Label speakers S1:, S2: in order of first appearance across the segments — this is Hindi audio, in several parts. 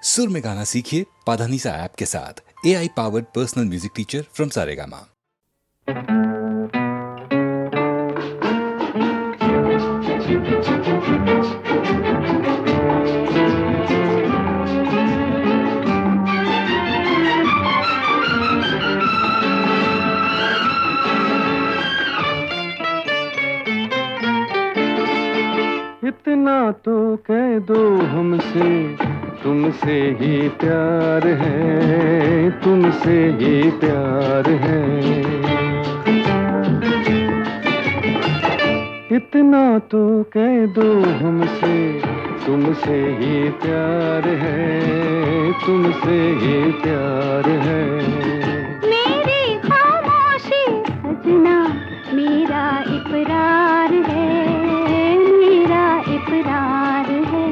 S1: सुर में गाना सीखिए पाधानीसा ऐप के साथ। AI powered personal music teacher from Saregama.
S2: इतना तो कह दो हमसे, तुमसे ही प्यार है, तुमसे ही प्यार है। इतना तो कह दो हमसे, तुमसे ही प्यार है, तुमसे ही प्यार है।
S3: मेरी खामोशी सजना मेरा इकरार है, मेरा इकरार है।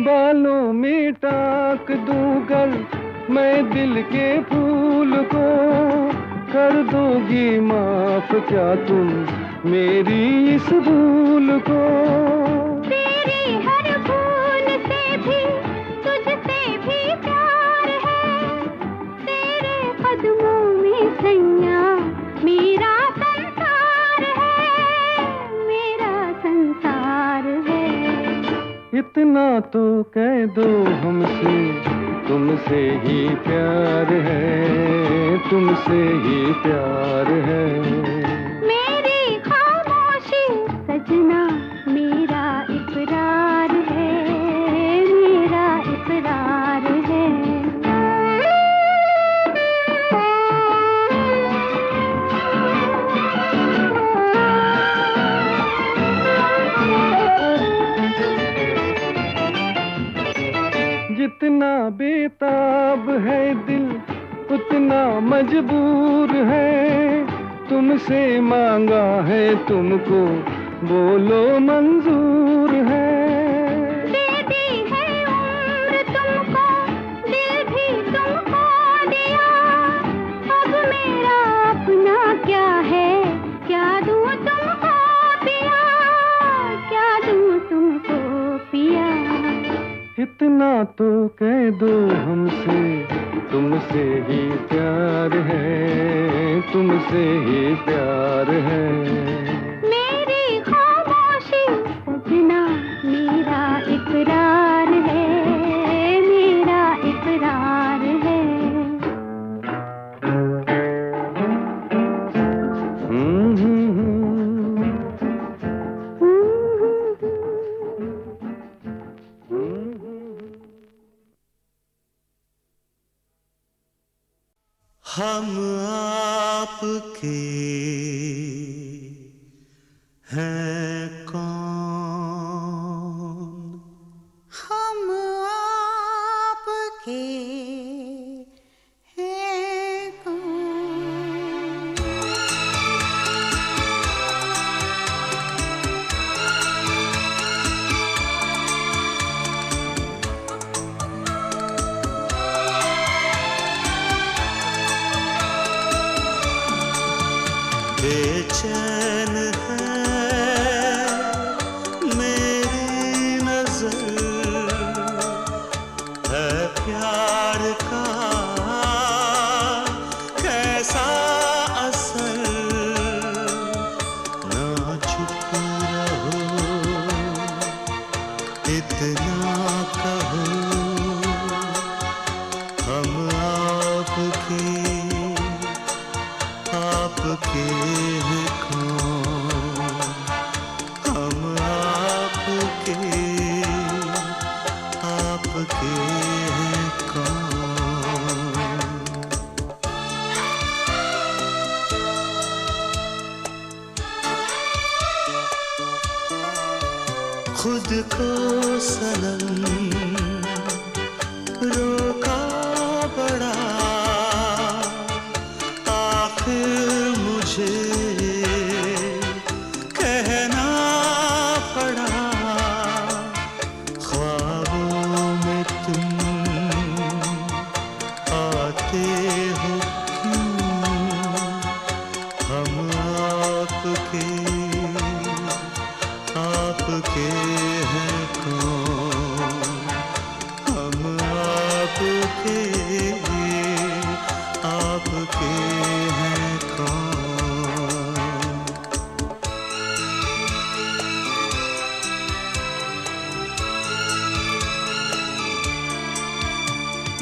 S2: बालों में टाक दूंगर मैं दिल के फूल को, कर दोगी माफ क्या तुम मेरी इस भूल को।
S3: तेरी हर भूल से भी तुझसे भी प्यार है, तेरे कदमों में सैया मेरा संसार है, मेरा संसार है।
S2: इतना तो कह दो हमसे, तुमसे ही प्यार है, तुमसे ही प्यार है।
S3: मेरी खामोशी सजना मेरा इकरार है, मेरा इकरार है।
S2: जितना बेताब है दिल उतना मजबूर है, तुमसे मांगा है तुमको बोलो मंजूर है।
S3: दे दी है उम्र तुमको, दिल भी तुमको दिया, अब मेरा अपना क्या है, क्या दूं तुमको पिया, क्या दूं तुमको पिया।
S2: इतना तो कह दो हमसे, तुमसे ही प्यार है, तुमसे ही प्यार है।
S3: मेरी खामोशी सजना मेरा इकरार है, मेरा इकरार है।
S4: हम आपके हैं कौन,
S5: हम आपके हैं कौन।
S4: बेचैन है मेरी नजर, है प्यार का कैसा असर। ना चुप रहो इतना कहो, हम आपके आपके हैं कौन, हम आपके आपके हैं कौन। खुद को सनम रोका बड़ा, आखिर मुझे कहना पड़ा। ख्वाबों में तुम आ चाहते हो क्यों, हम आपके हैं कौन, हम आपके हैं कौन।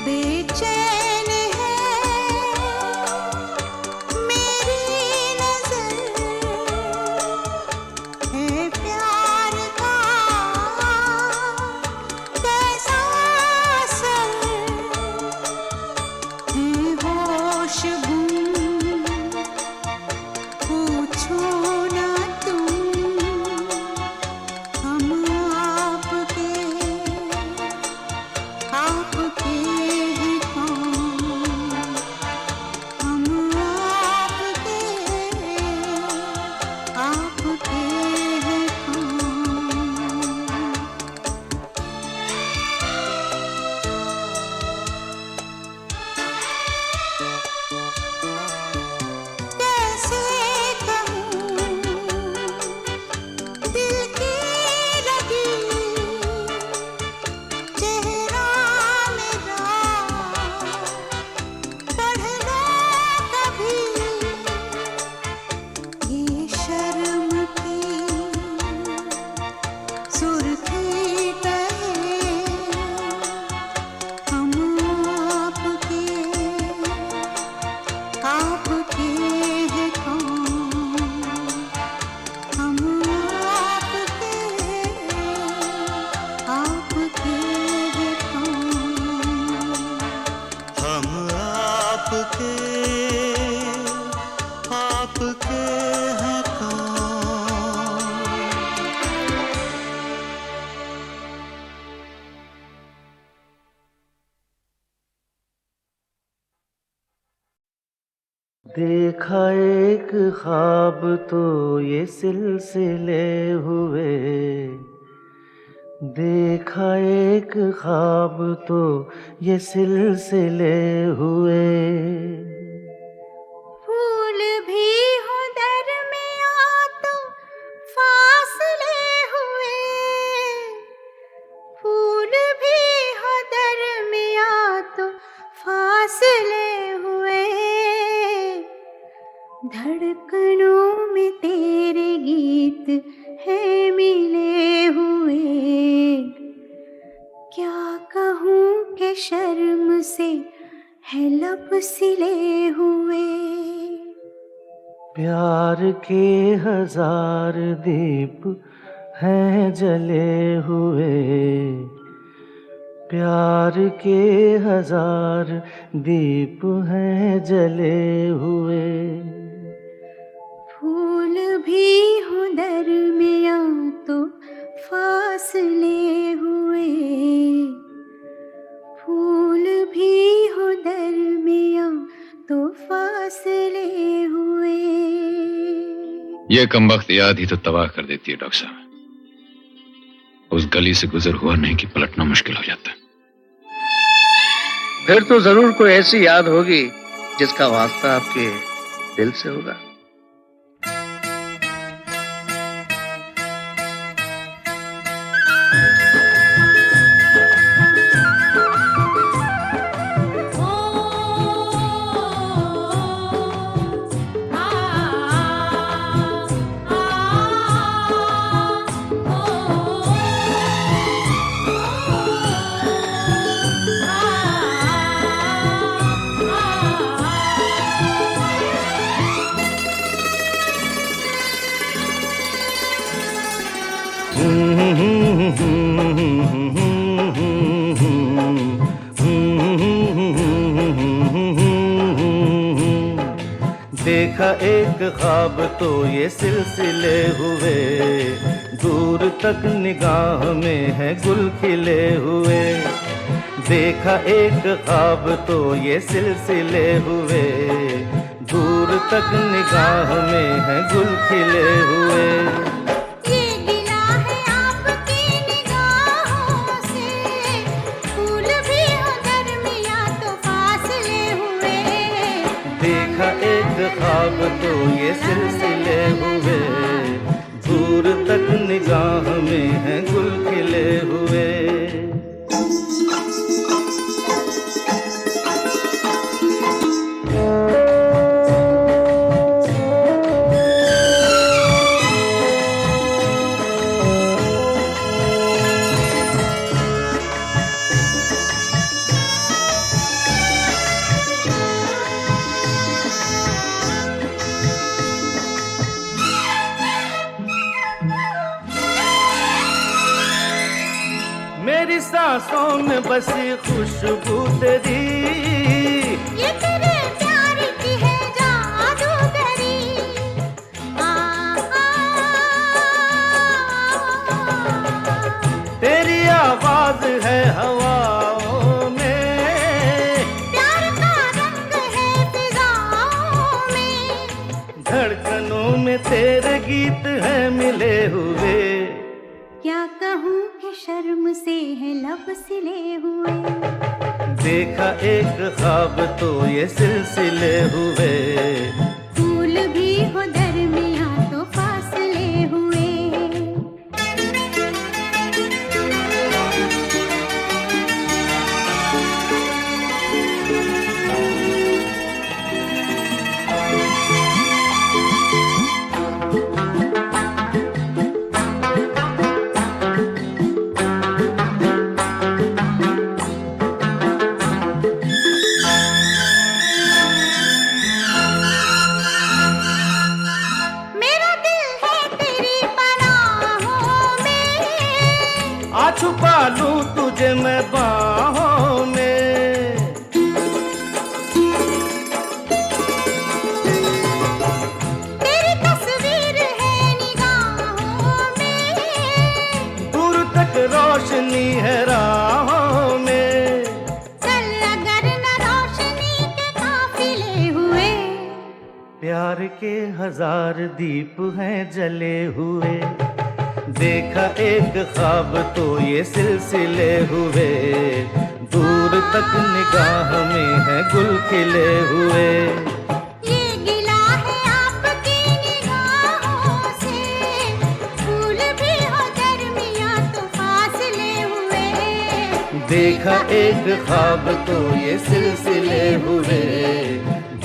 S5: बेचैन है मेरी नजर, है प्यार का कैसा असर, है होश गुम पूछो ना तुम, हम आपके हैं कौन, हम आपके हैं कौन। कैसे कहूँ दिल की लगी चेहरा मेरा, पढ़ लो कभी ये शर्म की सुर्खी कहे, हम आपके हैं कौन, हम आपके हैं कौन।
S4: हम आपके हैं कौन।
S2: देखा एक ख्वाब तो ये सिलसिले हुए, देखा एक ख्वाब तो ये सिलसिले हुए।
S5: फूल भी हो दरमियाँ तो फासले हुए, फूल भी हो दरमियाँ तो फासले हुए। धड़कनों में तेरे गीत है मिले हुए, क्या कहूँ कि शर्म से है लब सिले हुए।
S2: प्यार के हजार दीप हैं जले हुए, प्यार के हजार दीप हैं जले हुए।
S5: फूल भी हो दरमियाँ तो फासले हुए, फूल भी हो दरमियाँ तो फासले हुए।
S6: ये कमबख्त याद ही तो तबाह कर देती है डॉक्टर साहब। उस गली से गुजर हुआ नहीं कि पलटना मुश्किल हो जाता है।
S7: फिर तो जरूर कोई ऐसी याद होगी जिसका वास्ता आपके दिल से होगा।
S2: देखा एक ख्वाब तो ये सिलसिले हुए, दूर तक निगाह में है गुल खिले हुए। देखा एक ख्वाब तो ये सिलसिले हुए, दूर तक निगाह में है गुल खिले हुए।
S5: ये गिला है आपकी निगाहों से, फूल भी हो दरमियाँ तो फासले हुए।
S2: ख्वाब तो ये सिलसिले हुए, दूर तक निगाह में हैं गुल खिले हुए। मेरी सांसों में बसी खुशबू तेरी,
S3: ये तेरे प्यार की है जादूगरी। आ, आ,
S2: तेरी आवाज है हवाओं में,
S3: प्यार का रंग है फिजाओं में।
S2: धड़कनों में तेरे गीत हैं मिले हुए।
S5: क्या कहूँ कि शर्म से है लब सिले हुए।
S2: देखा एक ख्वाब तो ये सिलसिले हुए,
S5: फूल भी हो दरमियाँ तो फासले हुए।
S3: मेरा दिल है तेरी पनाहों में,
S2: आ छुपा लूं तुझे मैं बाहों में।
S3: तेरी तस्वीर है निगाहों में।
S2: दूर तक रोशनी है राहों में।
S3: चल अगर न रोशनी के काफिले हुए।
S2: प्यार के हजार दीप हैं जले हुए। देखा एक ख्वाब तो ये सिलसिले हुए, दूर तक निगाह में है गुल खिले हुए।
S3: ये गिला है आपकी निगाहों से, फूल भी हो दरमियाँ तो फासले हुए।
S2: देखा एक ख्वाब तो ये सिलसिले हुए,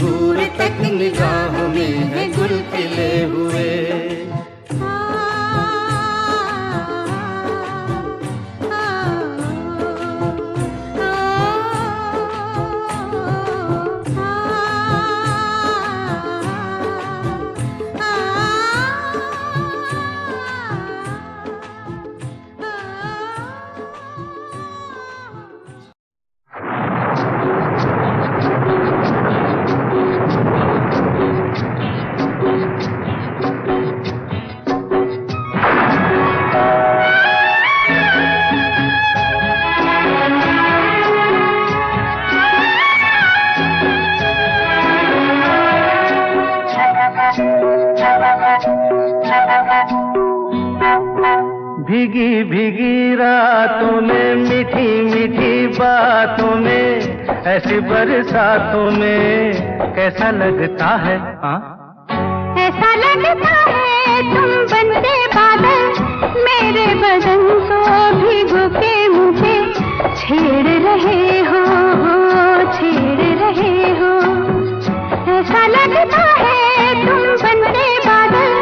S2: दूर तक निगाह में है गुल खिले हुए। भीगी भीगी रातों में, मीठी मीठी बातों में, ऐसी बरसातों में कैसा लगता है? हाँ,
S3: ऐसा लगता है तुम बनते बादल, मेरे बदन को भिगो के मुझे छेड़ रहे हो, छेड़ रहे हो। ऐसा लगता है तुम बनते बादल,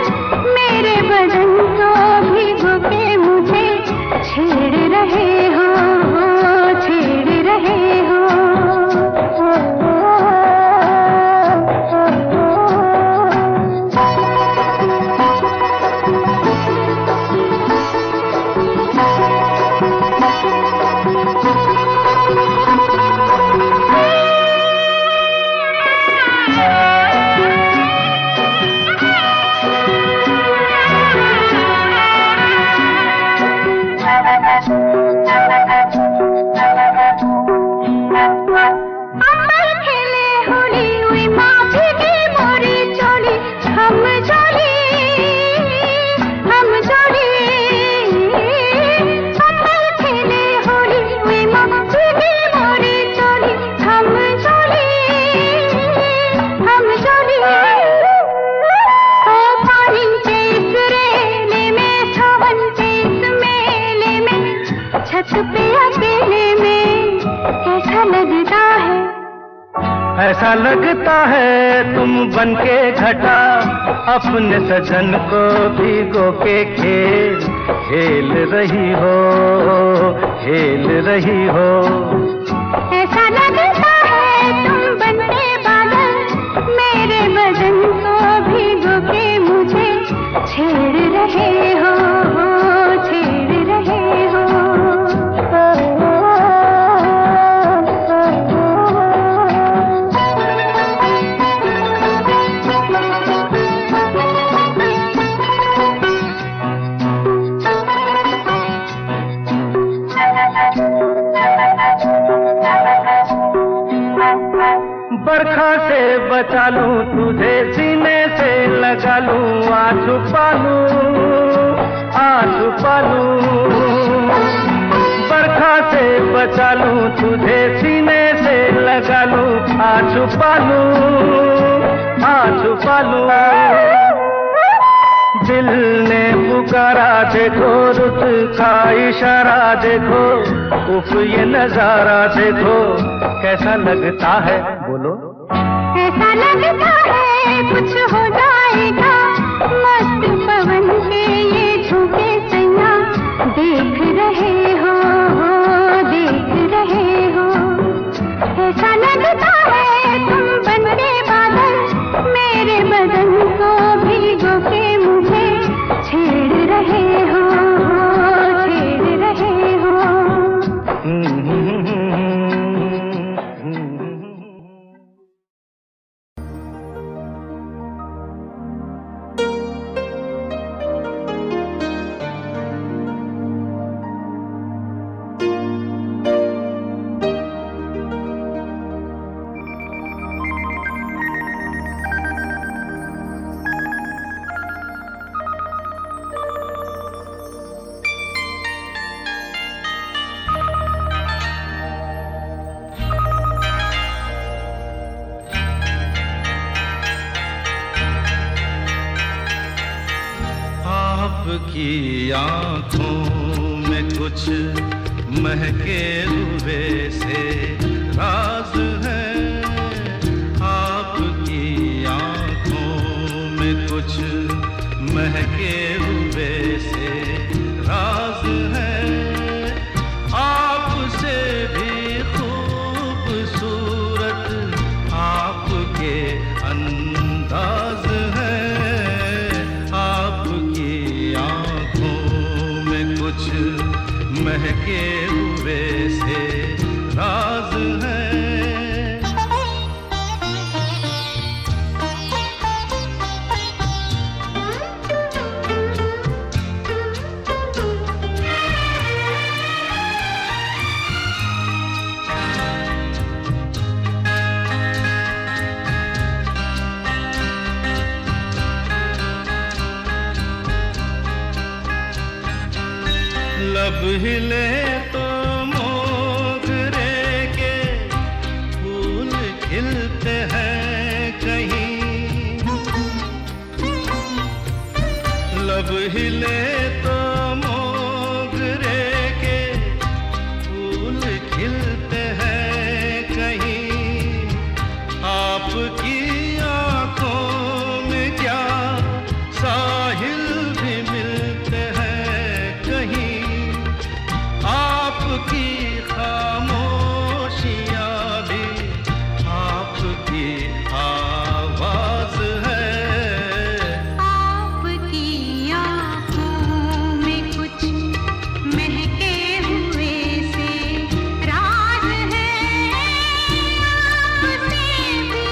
S3: मेरे बदन को भिगो के मुझे छेड़ रहे हो, छेड़ रहे हो।
S2: ऐसा लगता है तुम बनके घटा अपने सजन को भिगो के खेल रही हो, खेल रही हो।
S5: ऐसा लगता है तुम बनके बादल मेरे बदन को भिगो के मुझे छेड़ रहे हो, छेड़ रहे हो।
S2: बरखा से बचा लूं तुझे, सीने से लगा लूं, आ छुपा लूं। बरखा से बचा लूं तुझे, सीने से लगा लूं, आ छुपा लूं। दिल ने पुकारा देखो, रुत का इशारा देखो, उफ ये नजारा देखो, कैसा लगता है बोलो।
S5: ऐसा लगता है कुछ हो जाएगा, मस्त पवन के ये झोंके सैया देख रहे हो, देख रहे हो। ऐसा लगता है तुम बनके बादल मेरे बदन को भिगो के मुझे छेड़ रहे हो, छेड़ रहे हो।
S4: आपकी आँखों में कुछ महके हुए से राज है, आपकी आँखों में कुछ महके हुए से राज है, आपसे भी खूबसूरत आपके अंदाज है, कुछ महके हुए से राज है। लब हिले तो मोगरे के फूल खिलते हैं कहीं, लब हिले तो मोगरे के फूल खिलते हैं कहीं, आपकी आँखों में क्या साहिल भी मिलते हैं कहीं, आपकी खामोशियाँ भी आपकी आवाज है,
S5: आपकी आँखों में कुछ महके हुए से राज है, आपसे भी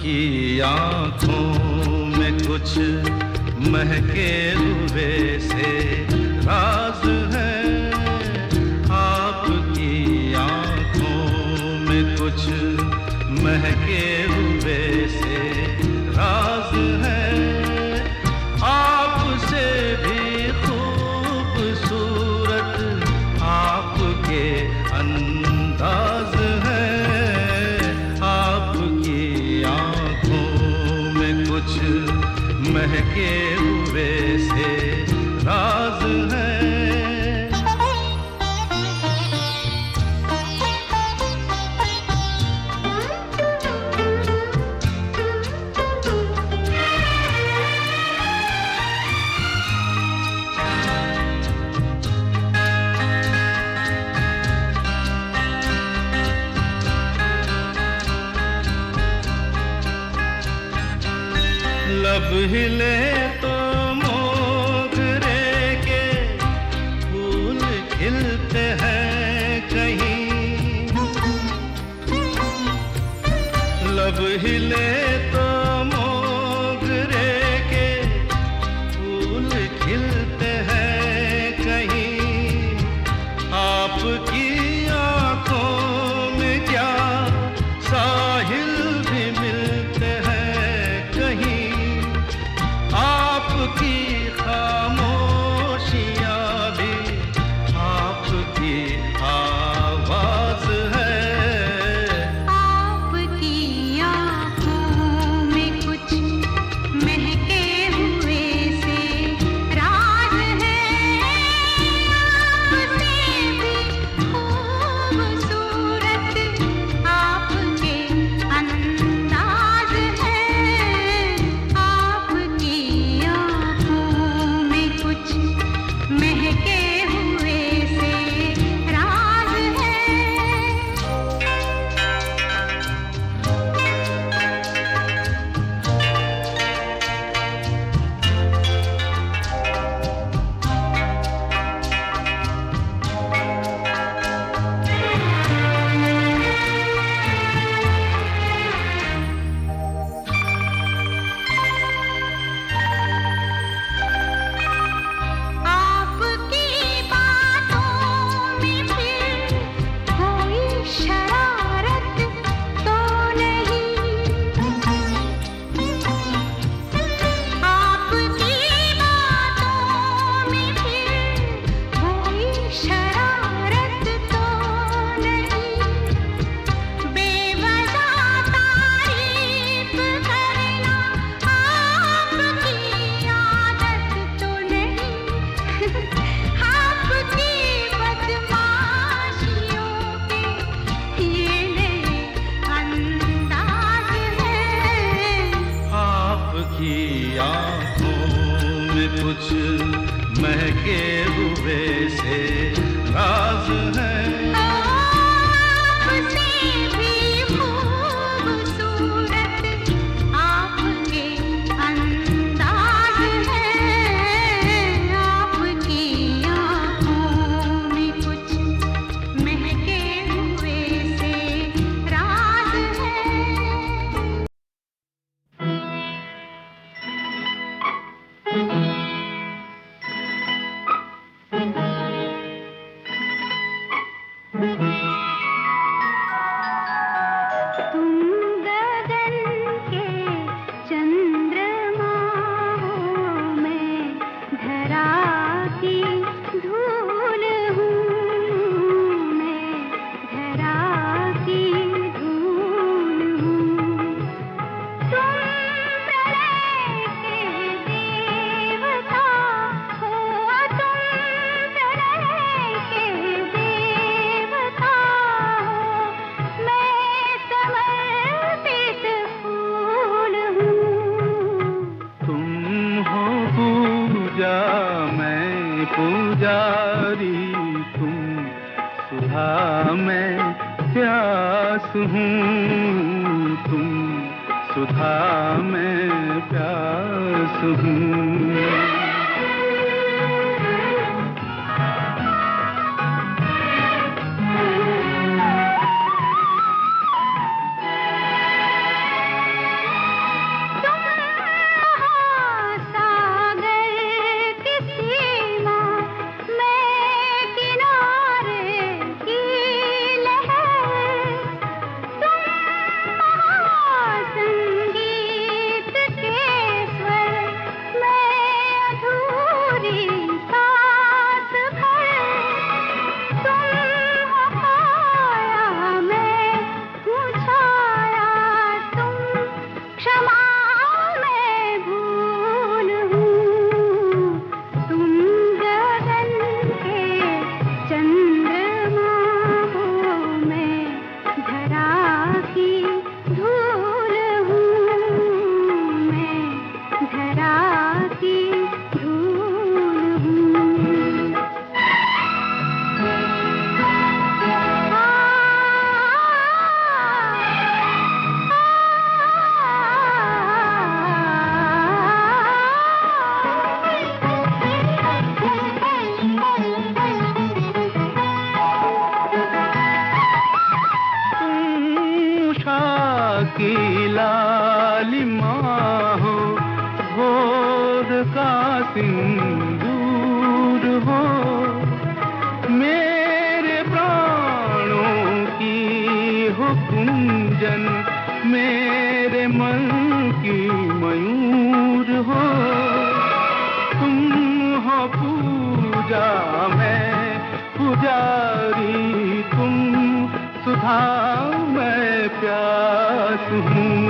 S4: की आंखों में कुछ महके हुए से राज है, आपकी आंखों में कुछ महके हुए से राज है, आपसे भी खूबसूरत आपके अंदाज है, आपकी आंखों में कुछ महके हुए से राज है। लब हिले तो मोगरे के फूल खिलते हैं कहीं, लब हिले तो मोगरे के फूल खिलते हैं कहीं, आपकी आंखों में क्या साहिल भी मिलते हैं कहीं, आपकी खामोशियाँ भी आपकी आवाज है,
S3: आपकी आँखों में कुछ महके हुए से राज है, आपसे भी खूबसूरत आपके अंदाज है, आपकी आँखों में कुछ महके हुए से राज है। आपकी बातों में फिर कोई शरारत तो नहीं, आपकी बातों में फिर कोई शरारत तो नहीं, बेवजह तारीफ करना आपकी आदत तो नहीं, आपकी बदमाशियों के ये नए अंदाज है,
S4: आपकी आंखों में कुछ महके हुए से राज है,
S3: आपसे भी खूबसूरत आपके अंदाज है, आपकी आँखों में कुछ महके हुए से राज है। तुम गगन के चंद्रमा हो, मैं धरा की धूल हूँ, मैं धरा की धूल हूँ, तुम प्रलय के देवता हो, तुम प्रलय के देवता हो, मैं समर्पित फूल हूँ।
S2: तुम हो पूजा मैं पुजारी, तुम सुधा मैं प्यास हूँ, तुम सुधा मैं प्यास हूँ। दूध का सिंदूर हो, मेरे प्राणों की हो कुंजन, मेरे मन की मयूर हो। तुम हो पूजा, मैं पुजारी, तुम सुधा, मैं प्यास हूँ।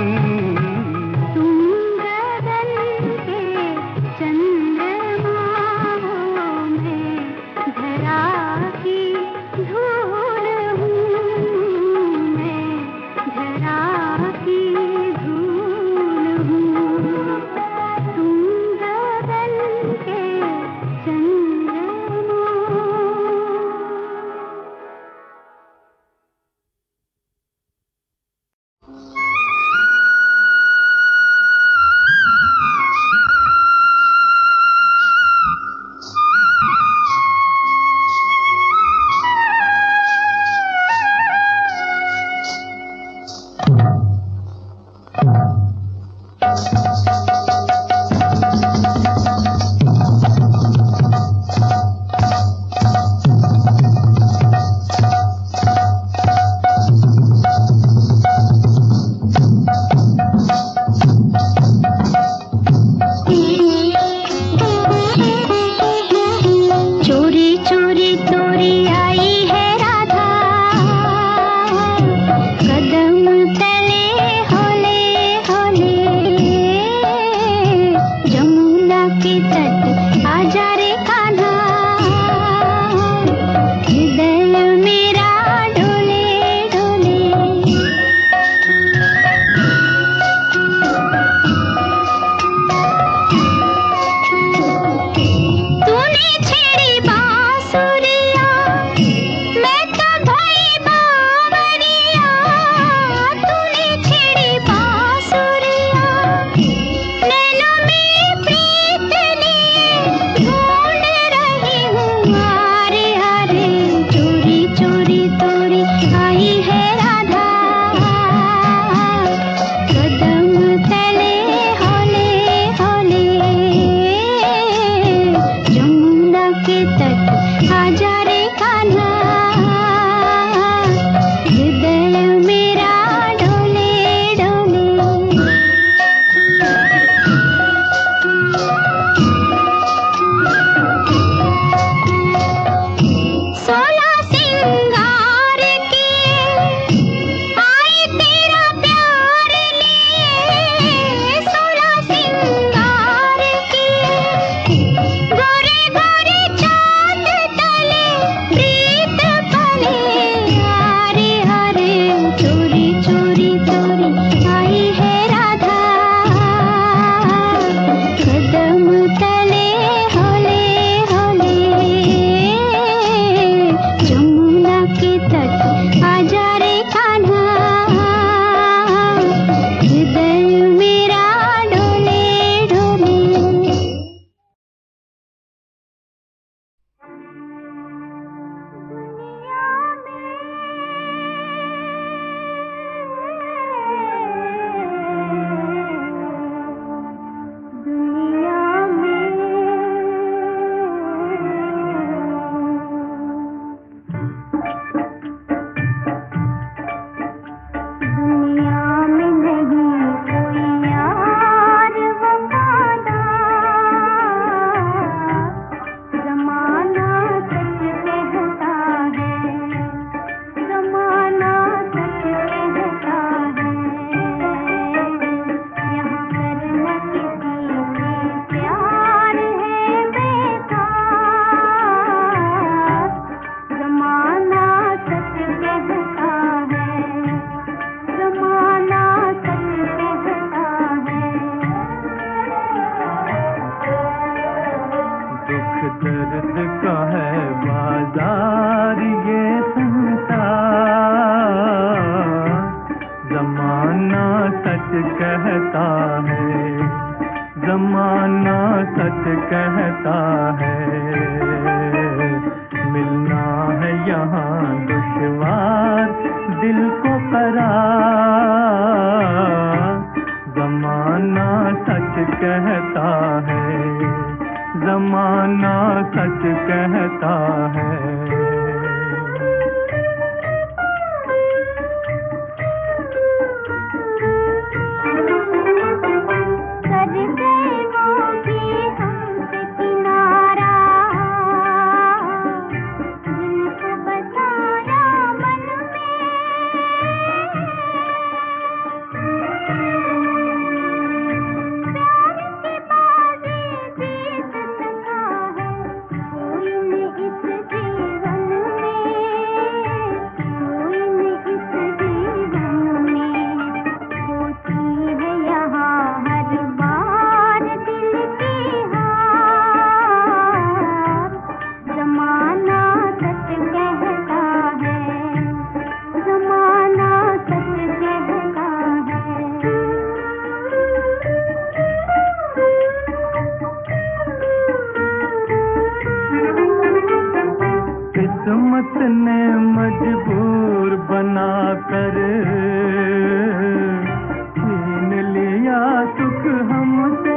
S2: कहता है जमाना सच कहता है। किस्मत ने मजबूर बनाकर छीन लिया सुख हमसे।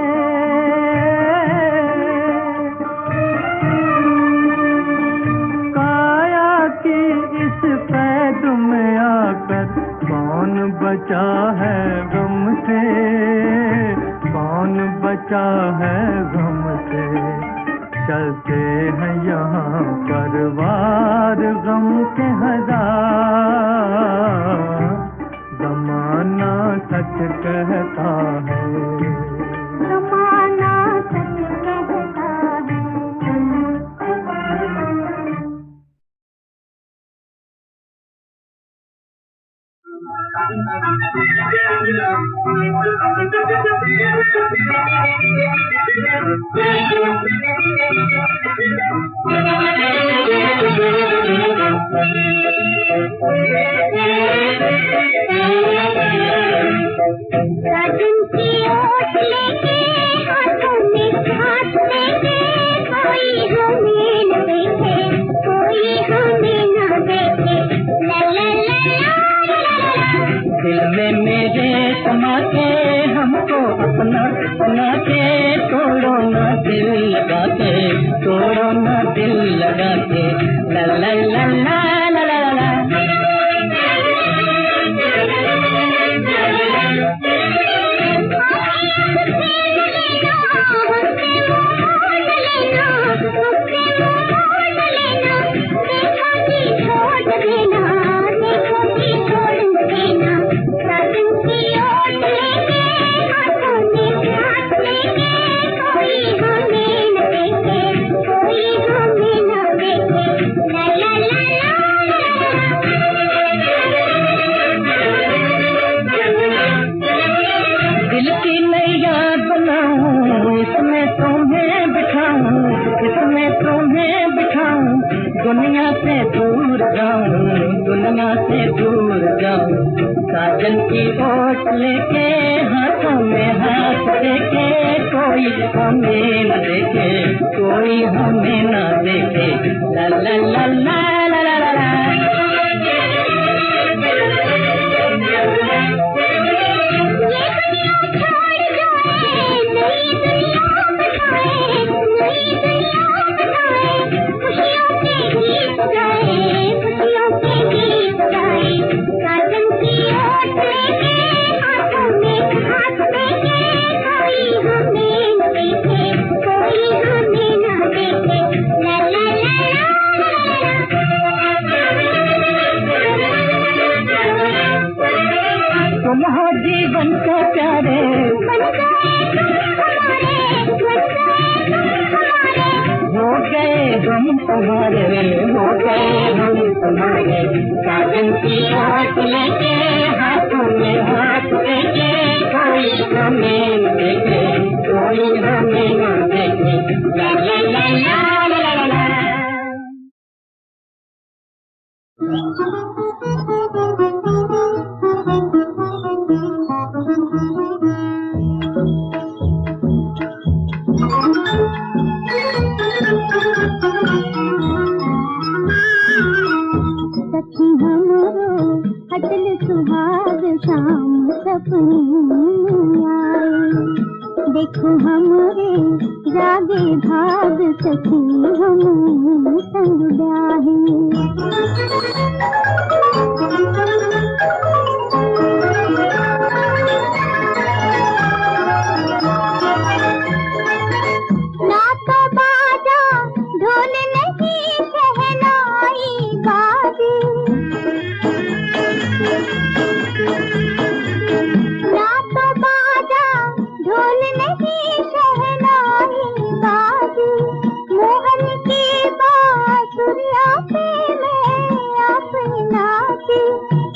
S2: काया की इस कैद में आकर कौन बचा है गम से, कौन बचा है गम से। चलते हैं यहाँ परवार गम के हजार, जमाना सच कहता है।
S5: जमाना सच कहता है। साजन की ओट लेके हाथों में हाथ लेके, कोई हमें न देखे, कोई हमें न देखे। ला ला ला ला
S2: दिल में मेरे समा के हमको अपना बना के, तोड़ो ना दिल लगा के, तोड़ो ना दिल लगा के। ला ला ला ला ला ला ला। दुनिया से दूर जाऊं, दुनिया से दूर जाऊं। साजन की ओट लेके हाथों में हाथ लेके, कोई हमें न देखे, कोई हमें न देखे। ला ला ला ला ला ला ला। तुम हो जीवन के प्यारे, हो गए हम तुम्हारे, हो गए हम तुम्हारे। साजन की हाथ लेके हाथों में हाथ लेके, कोई हमें न देखे, कोई हमें न देखे। ला ला ला ला ला ला ला।
S5: सखी हमरो हटल सुहाग शाम सपने आए, देखो हमरे जागे भाग सखी हम संग ब्याहे। ना तो बाजा ढोल नहीं शहनाई बाजी, ना तो बाजा ढोल नहीं शहनाई बाजी, मोहन की बांसुरिया पे मैं अपनी नाची,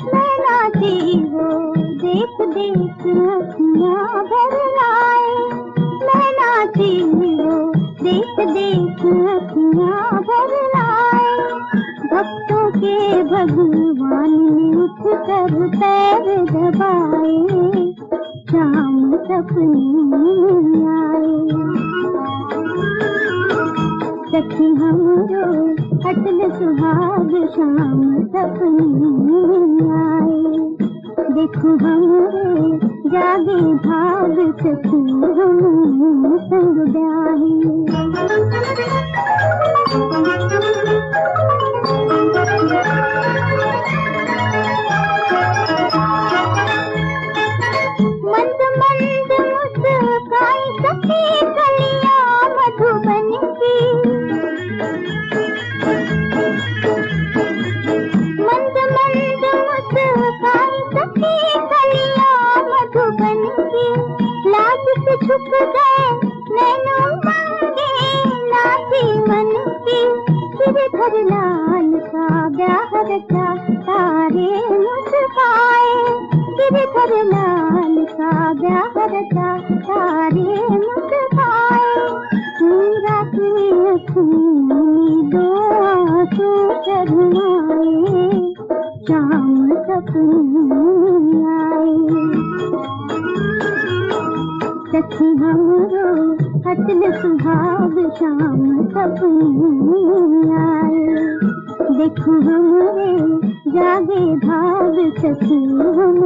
S5: मैं नाची वो देख देख अखियाँ भर आए, मैं नाची वो देख देख अखियाँ भर आए। भक्तों के भगवान ने उठ कर पैर दबाए, शाम सपने आए। सखी हमरो अटल सुहाग शाम सपने आए, देखो हमरे जागे भाग सखी हम संग ब्याहे। मंद मंद मुस्काई सखी कलियां मधुबन की, मंद मंद मुस्काई सखी कलियां मधुबन की, लाज से छुप गए नैनो मांगे नाची मन की, गिरधर लाल का ब्याह रचा तारे मुस्काए, गिरधर लाल का ब्याह रचा तारे मुस्काए। मीरा की अखियों दो आंसू शर्माए, शाम सपने आए। सखी हमरो अटल सुहाग शाम सपने आए, देखो हमरे जागे भाग सखी हम